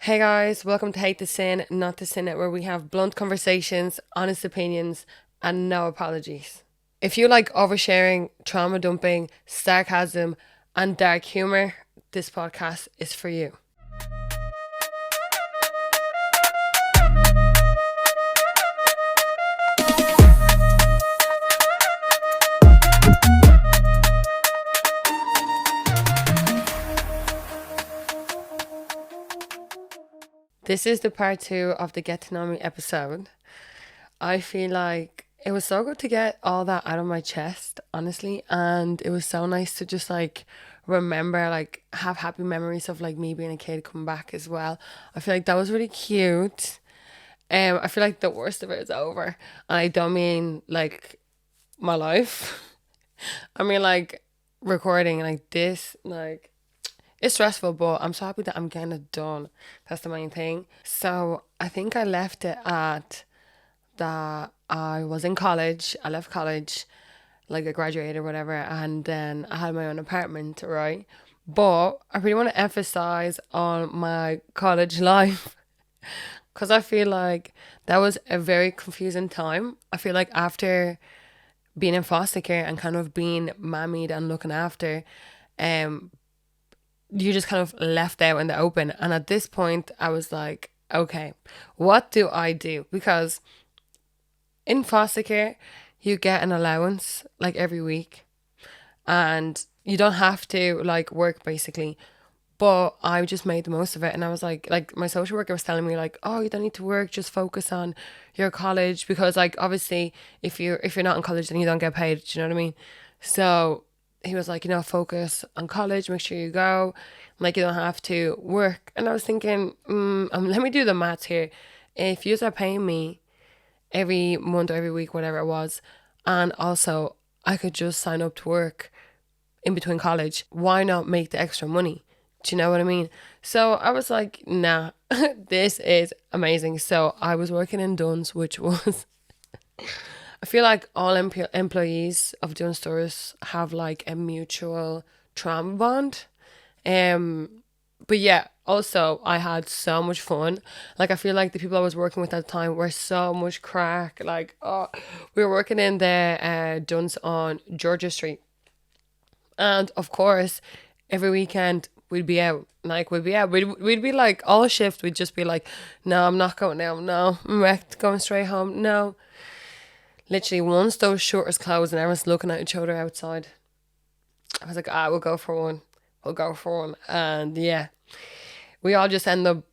Hey guys, welcome to Hate the Sin, Not the Sin It, where we have blunt conversations, honest opinions, and no apologies. If you like oversharing, trauma dumping, sarcasm, and dark humor, this podcast is for you. This is the part 2 of the Get to Know Me episode. I feel like it was so good to get all that out of my chest, honestly, and it was so nice to just remember, have happy memories of me being a kid come back as well. I feel like that was really cute. I feel like the worst of it is over. And I don't mean my life. I mean recording like this, it's stressful, but I'm so happy that I'm getting it done. That's the main thing. So I think I left it at that I was in college. I left college, I graduated or whatever, and then I had my own apartment, right? But I really want to emphasize on my college life because I feel like that was a very confusing time. I feel like after being in foster care and kind of being mammied and looking after, um, you just kind of left out in the open. And at this point, I was like, okay, what do I do? Because in foster care, you get an allowance every week, and you don't have to work basically. But I just made the most of it, and I was like my social worker was telling me oh, you don't need to work, just focus on your college because obviously if you're not in college then you don't get paid. Do you know what I mean? So he was like, focus on college, make sure you go, you don't have to work. And I was thinking, let me do the maths here. If you are paying me every month or every week, whatever it was, and also I could just sign up to work in between college, why not make the extra money? Do you know what I mean? So I was like, nah, this is amazing. So I was working in Dunn's, which was, I feel like all employees of Dunn stores have a mutual trauma bond. Um, but yeah, also I had so much fun. I feel like the people I was working with at the time were so much crack. We were working in the Dunn's on Georgia Street. And of course, every weekend we'd be out. We'd be all shift. We'd just be like, no, I'm not going now. No, I'm wrecked, going straight home. No. Literally, once those shutters closed and everyone's looking at each other outside, I was like, we'll go for one. We'll go for one. And yeah, we all just end up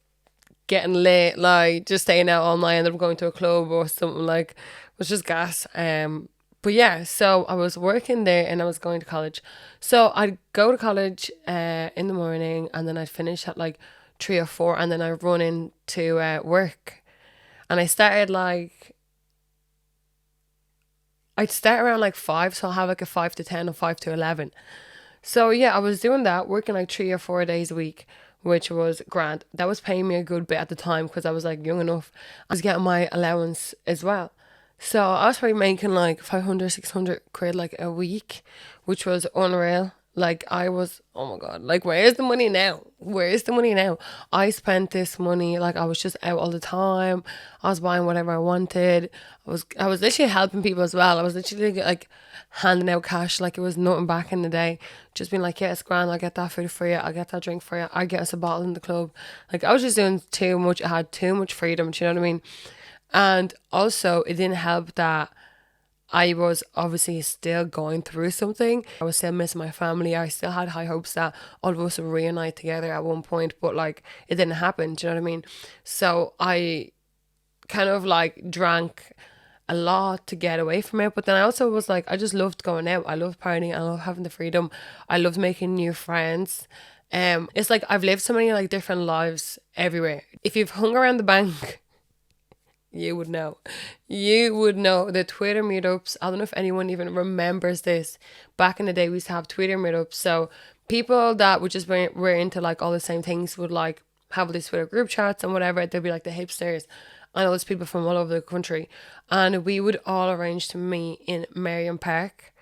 getting late, just staying out all night, ended up going to a club or something it was just gas. But yeah, so I was working there and I was going to college. So I'd go to college in the morning, and then I'd finish at 3 or 4, and then I'd run into work. And I'd start around 5, so I'll have a 5 to 10 or 5 to 11. So yeah, I was doing that, working 3 or 4 days a week, which was grand. That was paying me a good bit at the time because I was young enough. I was getting my allowance as well. So I was probably making 500, 600 quid a week, which was unreal. I was, oh my God, where is the money now? Where is the money now? I spent this money, I was just out all the time. I was buying whatever I wanted. I was literally helping people as well. I was literally handing out cash like it was nothing back in the day. Just being yeah, it's grand, I'll get that food for you, I'll get that drink for you, I'll get us a bottle in the club. I was just doing too much. I had too much freedom, do you know what I mean? And also, it didn't help that I was obviously still going through something. I was still missing my family. I still had high hopes that all of us would reunite together at one point, but it didn't happen. Do you know what I mean? So I kind of drank a lot to get away from it. But then I also was I just loved going out. I loved partying. I loved having the freedom. I loved making new friends. It's I've lived so many different lives everywhere. If you've hung around the bank, you would know. You would know the Twitter meetups. I don't know if anyone even remembers this. Back in the day, we used to have Twitter meetups. So people that would just were into all the same things would have these Twitter group chats and whatever. They'd be the hipsters and all those people from all over the country. And we would all arrange to meet in Merrion Park.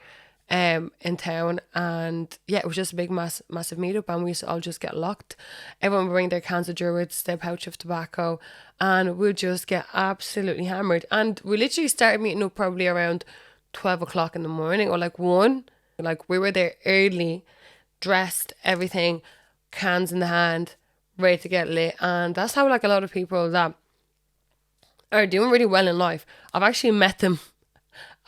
in town, and yeah, it was just a big massive meetup, and we used to all just get locked. Everyone would bring their cans of Druids, their pouch of tobacco, and we'd just get absolutely hammered. And we literally started meeting up probably around 12 o'clock in the morning, or like 1. Like, we were there early, dressed, everything, cans in the hand, ready to get lit. And that's how like a lot of people that are doing really well in life, I've actually met them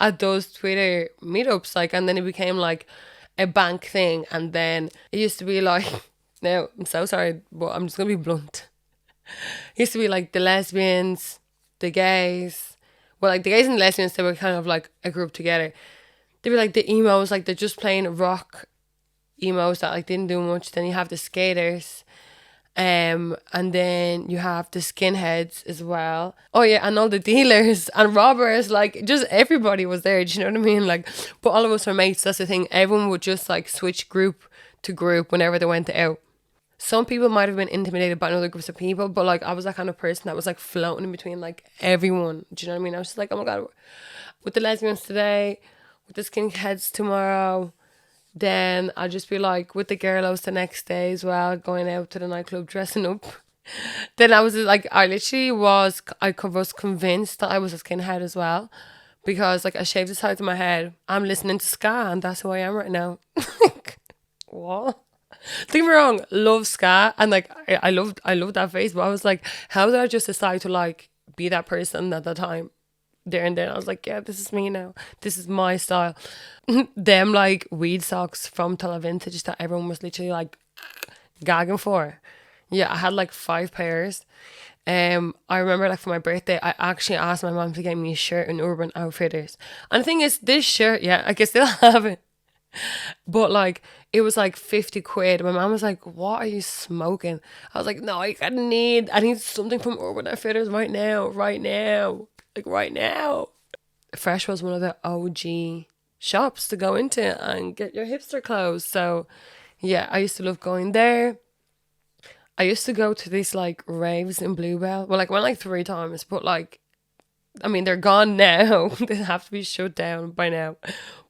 at those Twitter meetups, like, and then it became like a bank thing. And then it used to be like, now I'm so sorry, but I'm just gonna be blunt. It used to be like the lesbians, the gays. Well, like the gays and the lesbians, they were kind of like a group together. They were like the emos, like they're just playing rock emos that like didn't do much. Then you have the skaters. And then you have the skinheads as well. Oh yeah, and all the dealers and robbers, like just everybody was there. Do you know what I mean? Like, but all of us were mates. That's the thing. Everyone would just like switch group to group whenever they went out. Some people might have been intimidated by other groups of people, but like I was that kind of person that was like floating in between like everyone. Do you know what I mean? I was just like, oh my god, with the lesbians today, with the skinheads tomorrow. Then I'd just be like with the girlos the next day as well, going out to the nightclub, dressing up. Then I was like, I was convinced that I was a skinhead as well. Because like I shaved the sides of my head. I'm listening to ska and that's who I am right now. What? Don't get me wrong, love ska, and like I loved that face, but I was like, how did I just decide to like be that person at that time? There and then I was like, yeah, this is me now. This is my style. Them like weed socks from Tala Vintage that everyone was literally like gagging for. Yeah, I had like 5 pairs. I remember like for my birthday, I actually asked my mom to get me a shirt in Urban Outfitters. And the thing is, this shirt, yeah, I can still have it. But like it was like 50 quid. My mom was like, what are you smoking? I was like, no, I need something from Urban Outfitters right now. Right now. Like right now. Fresh was one of the OG shops to go into and get your hipster clothes. So yeah, I used to love going there. I used to go to these like raves in Bluebell. Well, like went like 3 times, but like I mean they're gone now. They have to be shut down by now.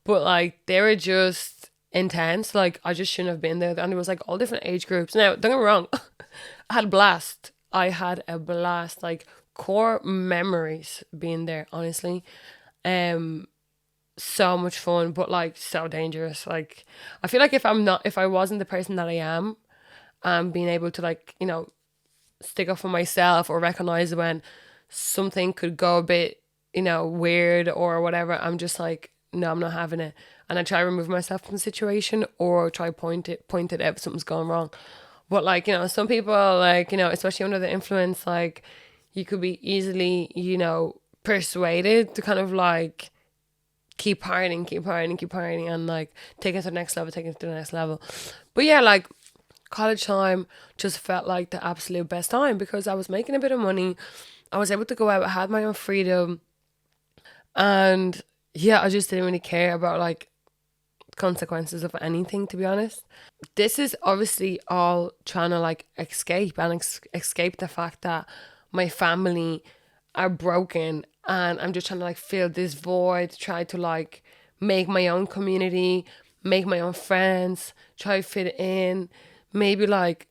But like they were just intense. Like I just shouldn't have been there. And there was like all different age groups. Now, don't get me wrong, I had a blast. I had a blast. Like core memories being there, honestly. So much fun, but like so dangerous. Like I feel like if I wasn't the person that I am, being able to like, you know, stick up for myself or recognize when something could go a bit, you know, weird or whatever, I'm just like, no, I'm not having it. And I try to remove myself from the situation or try point it out if something's going wrong. But like, you know, some people like, you know, especially under the influence, like you could be easily, you know, persuaded to kind of like keep partying and like take it to the next level, take it to the next level. But yeah, like college time just felt like the absolute best time because I was making a bit of money. I was able to go out, I had my own freedom. And yeah, I just didn't really care about like consequences of anything, to be honest. This is obviously all trying to like escape and escape the fact that my family are broken, and I'm just trying to like fill this void, try to like make my own community, make my own friends, try to fit in, maybe like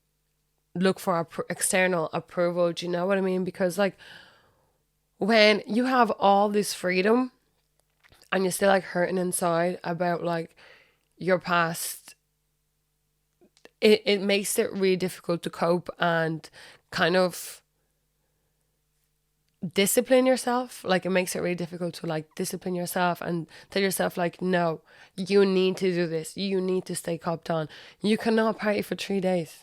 look for external approval. Do you know what I mean? Because like when you have all this freedom and you're still like hurting inside about like your past, it makes it really difficult to cope and kind of discipline yourself. Like it makes it really difficult to like discipline yourself and tell yourself like, no, you need to do this, you need to stay copped on, you cannot party for 3 days.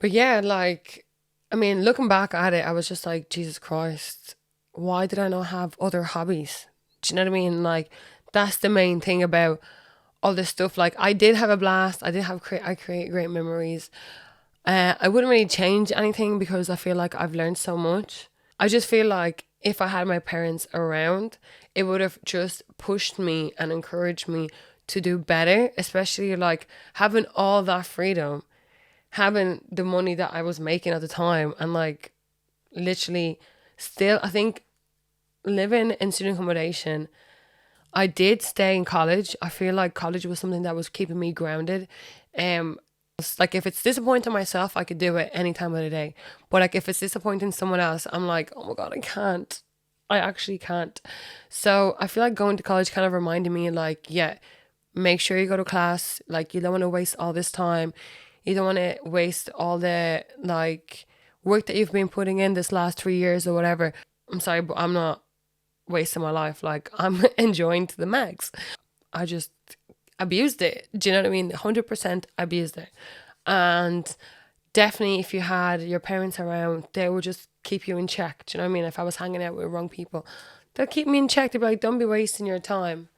But yeah, like I mean, looking back at it, I was just like, Jesus Christ, why did I not have other hobbies? Do you know what I mean? Like that's the main thing about all this stuff. Like I did have a blast, I create great memories. I wouldn't really change anything because I feel like I've learned so much. I just feel like if I had my parents around, it would have just pushed me and encouraged me to do better, especially like having all that freedom, having the money that I was making at the time, and like literally still, I think living in student accommodation, I did stay in college. I feel like college was something that was keeping me grounded. Um, like if it's disappointing myself, I could do it any time of the day. But like if it's disappointing someone else, I'm like, oh my God, I can't. I actually can't. So I feel like going to college kind of reminded me like, yeah, make sure you go to class. Like you don't want to waste all this time. You don't want to waste all the like work that you've been putting in this last 3 years or whatever. I'm sorry, but I'm not wasting my life. Like I'm enjoying to the max. I just abused it. Do you know what I mean? 100% abused it. And definitely if you had your parents around, they would just keep you in check. Do you know what I mean? If I was hanging out with wrong people, they'll keep me in check. They'll be like, don't be wasting your time.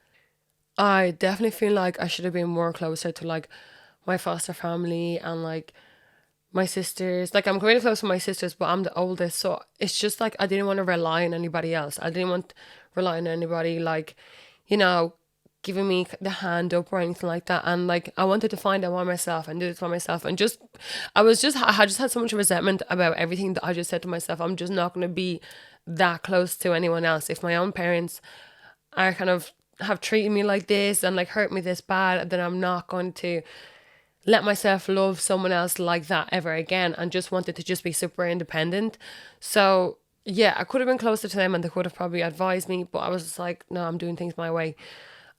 I definitely feel like I should have been more closer to like my foster family and like my sisters. Like I'm really close with my sisters, but I'm the oldest, so it's just like I didn't want to rely on anybody else. I didn't want to rely on anybody like, you know, giving me the hand up or anything like that. And like I wanted to find out by myself and do it by myself. And just I just had so much resentment about everything that I just said to myself. I'm just not gonna be that close to anyone else. If my own parents are kind of have treated me like this and like hurt me this bad, then I'm not going to let myself love someone else like that ever again, and just wanted to just be super independent. So yeah, I could have been closer to them and they could have probably advised me, but I was just like, no, I'm doing things my way.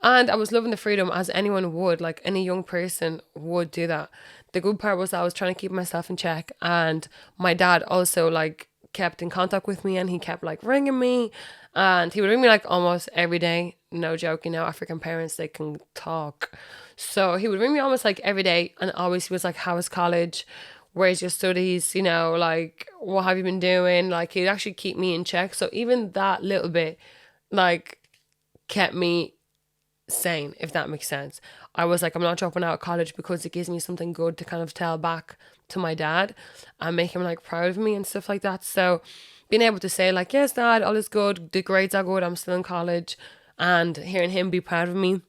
And I was loving the freedom as anyone would, like any young person would do that. The good part was I was trying to keep myself in check, and my dad also like kept in contact with me and he kept like ringing me, and he would ring me like almost every day. No joke, you know, African parents, they can talk. So he would ring me almost like every day, and always he was like, how is college? Where's your studies? You know, like, what have you been doing? Like, he'd actually keep me in check. So even that little bit, like, kept me sane, if that makes sense. I was like, I'm not dropping out of college because it gives me something good to kind of tell back to my dad and make him like proud of me and stuff like that. So being able to say like, yes, dad, all is good, the grades are good, I'm still in college, and hearing him be proud of me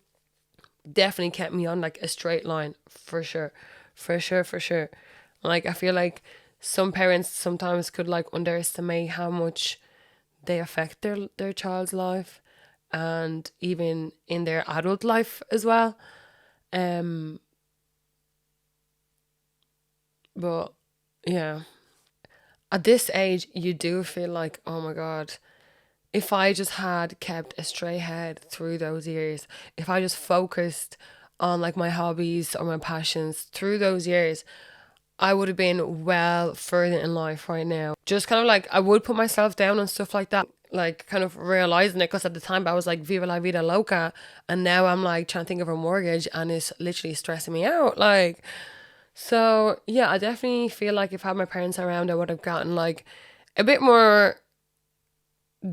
definitely kept me on like a straight line for sure. For sure, for sure. Like I feel like some parents sometimes could like underestimate how much they affect their child's life and even in their adult life as well. Um but yeah, at this age you do feel like, oh my God, if I just had kept a straight head through those years, if I just focused on like my hobbies or my passions through those years, I would have been well further in life right now. Just kind of like I would put myself down and stuff like that, like kind of realizing it, because at the time I was like viva la vida loca, and now I'm like trying to think of a mortgage and it's literally stressing me out. Like, so yeah, I definitely feel like if I had my parents around, I would have gotten like a bit more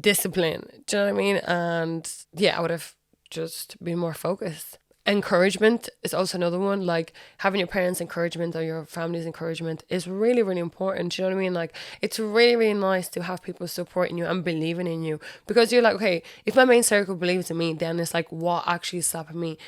discipline. Do you know what I mean? And yeah, I would have just been more focused. Encouragement is also another one. Like having your parents' encouragement or your family's encouragement is really, really important. Do you know what I mean? Like it's really, really nice to have people supporting you and believing in you, because you're like, okay, if my main circle believes in me, then it's like what actually is stopping me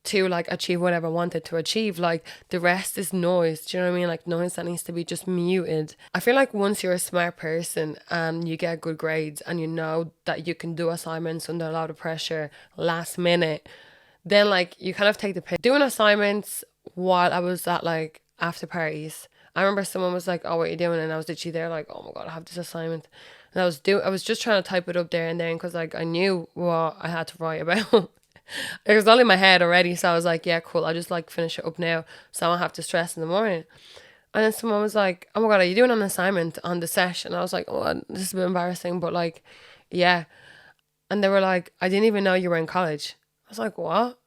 to like achieve whatever I wanted to achieve. Like the rest is noise. Do you know what I mean? Like noise that needs to be just muted. I feel like once you're a smart person and you get good grades and you know that you can do assignments under a lot of pressure last minute, then like you kind of take the piss. Doing assignments while I was at like after parties. I remember someone was like, oh, what are you doing? And I was literally there like, oh my God, I have this assignment. And I was just trying to type it up there and then, because like I knew what I had to write about. It was all in my head already, so I was like, yeah, cool, I'll just like finish it up now so I don't have to stress in the morning. And then someone was like, oh my God, are you doing an assignment on the sesh? And I was like, oh, this is a bit embarrassing, but like, yeah. And they were like, I didn't even know you were in college. I was like, what?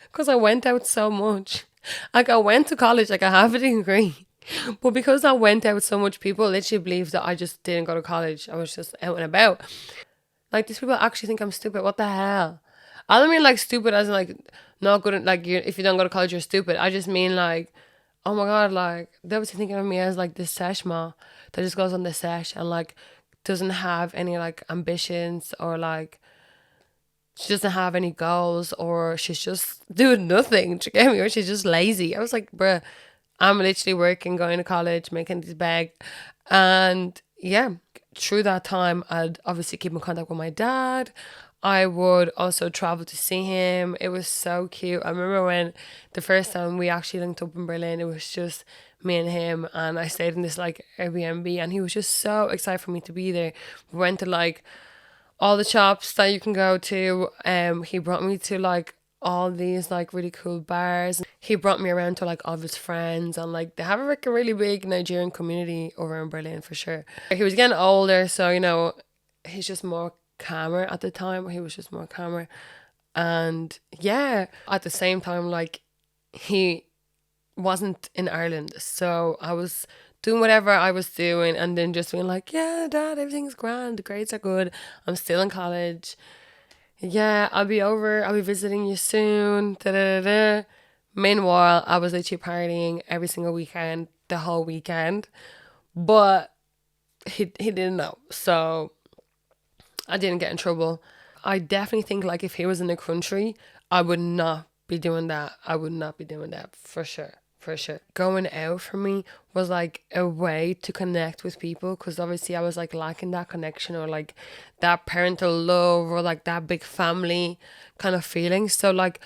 Because I went out so much. Like I went to college, like I have a degree. But because I went out so much, people literally believe that I just didn't go to college. I was just out and about. Like these people actually think I'm stupid. What the hell? I don't mean like stupid as in like not good at like you, if you don't go to college you're stupid. I just mean like, oh my God, like they was thinking of me as like this sesh ma that just goes on the sesh and like doesn't have any like ambitions, or like she doesn't have any goals, or she's just doing nothing. Do you get me? Or she's just lazy. I was like, bruh, I'm literally working, going to college, making this bag. And yeah, through that time, I'd obviously keep in contact with my dad. I would also travel to see him. It was so cute. I remember when the first time we actually linked up in Berlin, it was just me and him, and I stayed in this like Airbnb, and he was just so excited for me to be there. We went to like all the shops that you can go to. He brought me to like all these like really cool bars. He brought me around to like all of his friends, and like they have like a really big Nigerian community over in Berlin for sure. He was getting older, so he's just more calmer at the time. He was just more calmer, and yeah, at the same time, like he wasn't in Ireland, so I was doing whatever I was doing, and then just being like, yeah, dad, everything's grand, the grades are good, I'm still in college, yeah, I'll be visiting you soon, da da da da. Meanwhile, I was literally partying every single weekend, the whole weekend, but he didn't know, so I didn't get in trouble. I definitely think like if he was in the country, I would not be doing that. I would not be doing that for sure. For sure. Going out for me was like a way to connect with people, because obviously I was like lacking that connection, or like that parental love, or like that big family kind of feeling. So like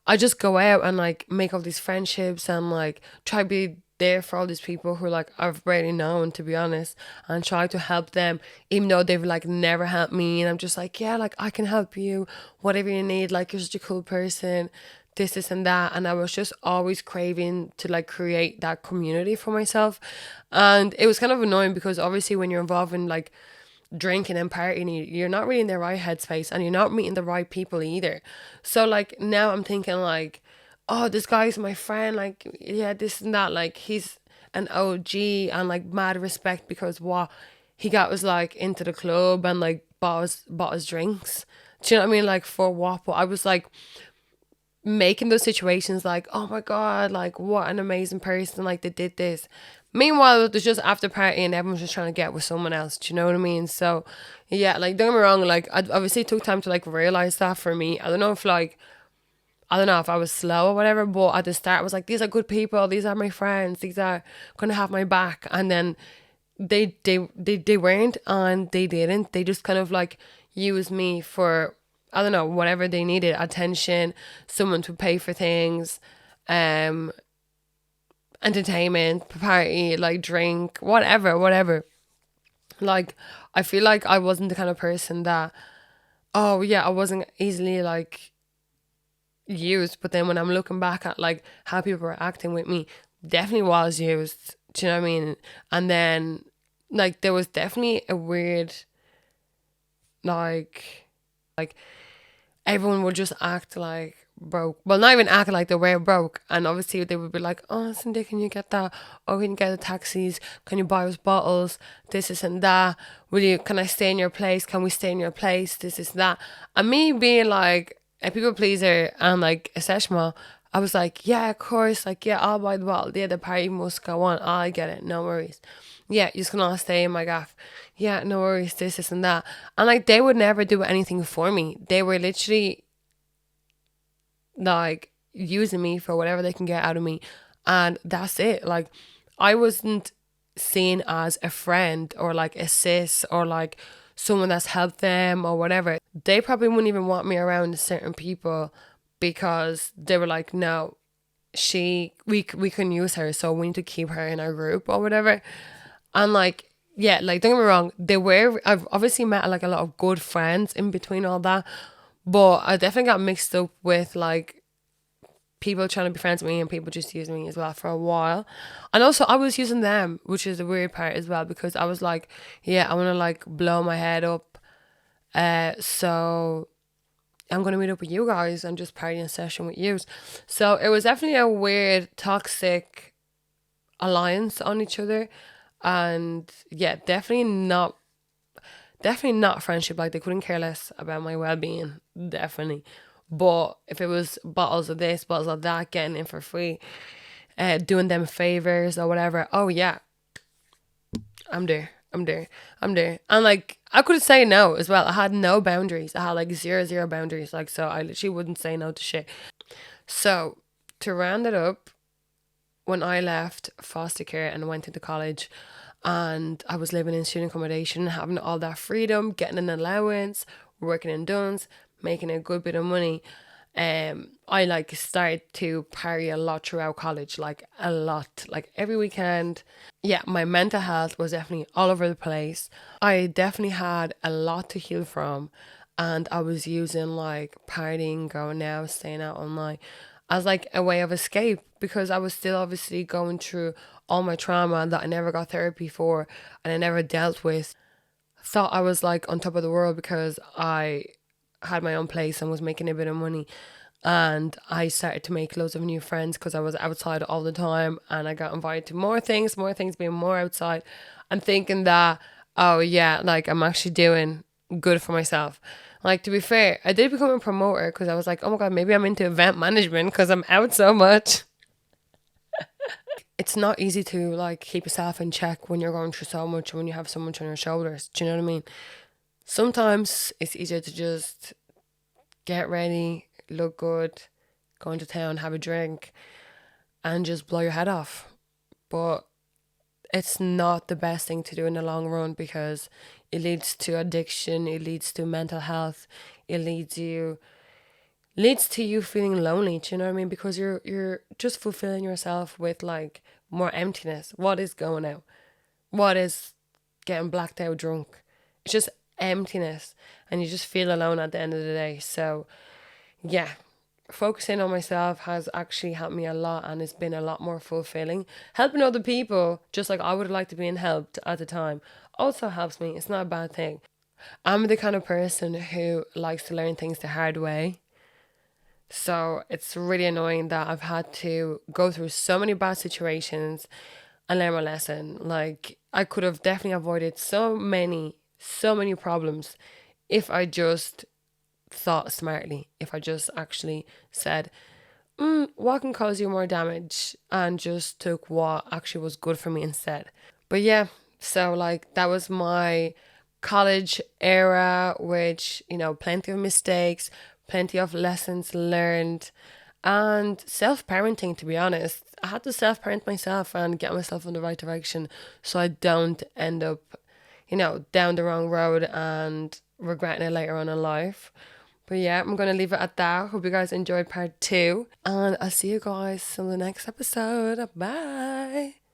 I just go out and like make all these friendships, and like try to be there for all these people who like I've barely known, to be honest, and try to help them even though they've like never helped me. And I'm just like, yeah, like I can help you, whatever you need, like you're such a cool person, this and that. And I was just always craving to like create that community for myself. And it was kind of annoying because obviously when you're involved in like drinking and partying, you're not really in the right headspace, and you're not meeting the right people either. So like now I'm thinking like, oh, this guy's my friend, like yeah, this and that, like he's an OG, and like mad respect because what he got was like into the club and like bought his drinks. Do you know what I mean? Like for what? But I was like making those situations like, oh my god, like what an amazing person, like they did this. Meanwhile, it was just after party and everyone's just trying to get with someone else. Do you know what I mean? So yeah, like don't get me wrong, like I obviously took time to like realize that for me. I don't know if I was slow or whatever, but at the start I was like, these are good people, these are my friends, these are gonna have my back. And then they weren't, and they didn't. They just kind of like used me for, I don't know, whatever they needed, attention, someone to pay for things, um, entertainment, party, like drink, whatever. Like I feel like I wasn't the kind of person that, oh yeah, I wasn't easily like used. But then when I'm looking back at like how people were acting with me, definitely was used. Do you know what I mean? And then like there was definitely a weird like everyone would just act like broke. Well, not even act like they were broke. And obviously they would be like, oh, Cindy, can you get that? Oh, can you get the taxis? Can you buy us bottles? This and that. Can I stay in your place? Can we stay in your place? This is that. And me being like a people pleaser and like a seshma, I was like, yeah, of course. Like, yeah, I'll buy the bottle. Yeah, the party must go on. I get it. No worries. Yeah, you just can all stay in my gaff. Yeah, no worries. This and that. And like, they would never do anything for me. They were literally like using me for whatever they can get out of me, and that's it. Like I wasn't seen as a friend or like a sis or like someone that's helped them or whatever. They probably wouldn't even want me around certain people because they were like, no, we can use her, so we need to keep her in our group or whatever. And like, yeah, like don't get me wrong, I've obviously met like a lot of good friends in between all that, but I definitely got mixed up with like people trying to be friends with me and people just using me as well for a while. And also I was using them, which is the weird part as well, because I was like, yeah, I want to like blow my head up. So I'm going to meet up with you guys and just party in session with you. So it was definitely a weird, toxic alliance on each other. And yeah, definitely not friendship. Like they couldn't care less about my well-being, definitely. But if it was bottles of this, bottles of that, getting in for free, doing them favors or whatever, oh yeah, I'm there. And like I could say no as well. I had no boundaries. I had like zero boundaries. Like, so I literally wouldn't say no to shit. So to round it up, when I left foster care and went into college, and I was living in student accommodation, having all that freedom, getting an allowance, working in Duns, making a good bit of money, I like started to party a lot throughout college, like a lot, like every weekend. Yeah, my mental health was definitely all over the place. I definitely had a lot to heal from, and I was using like partying, going out, staying out all night as like a way of escape because I was still obviously going through all my trauma that I never got therapy for and I never dealt with. Thought I was like on top of the world because I had my own place and was making a bit of money. And I started to make loads of new friends because I was outside all the time and I got invited to more things being more outside. And thinking that, oh yeah, like I'm actually doing good for myself. Like to be fair, I did become a promoter because I was like, oh my God, maybe I'm into event management because I'm out so much. It's not easy to like keep yourself in check when you're going through so much and when you have so much on your shoulders. Do you know what I mean? Sometimes it's easier to just get ready, look good, go into town, have a drink, and just blow your head off. But it's not the best thing to do in the long run because it leads to addiction, it leads to mental health, it leads to you feeling lonely, do you know what I mean? Because you're just fulfilling yourself with like more emptiness. What is going out? What is getting blacked out drunk? It's just emptiness and you just feel alone at the end of the day. So yeah, focusing on myself has actually helped me a lot and it's been a lot more fulfilling. Helping other people, just like I would have liked to be helped at the time, also helps me. It's not a bad thing. I'm the kind of person who likes to learn things the hard way. So it's really annoying that I've had to go through so many bad situations and learn my lesson. Like I could have definitely avoided so many problems if I just thought smartly, if I just actually said, what can cause you more damage, and just took what actually was good for me instead. But yeah, so like that was my college era, which, plenty of mistakes, plenty of lessons learned, and self parenting, to be honest. I had to self parent myself and get myself in the right direction so I don't end up, down the wrong road and regretting it later on in life. But yeah, I'm going to leave it at that. Hope you guys enjoyed part 2. And I'll see you guys in the next episode. Bye.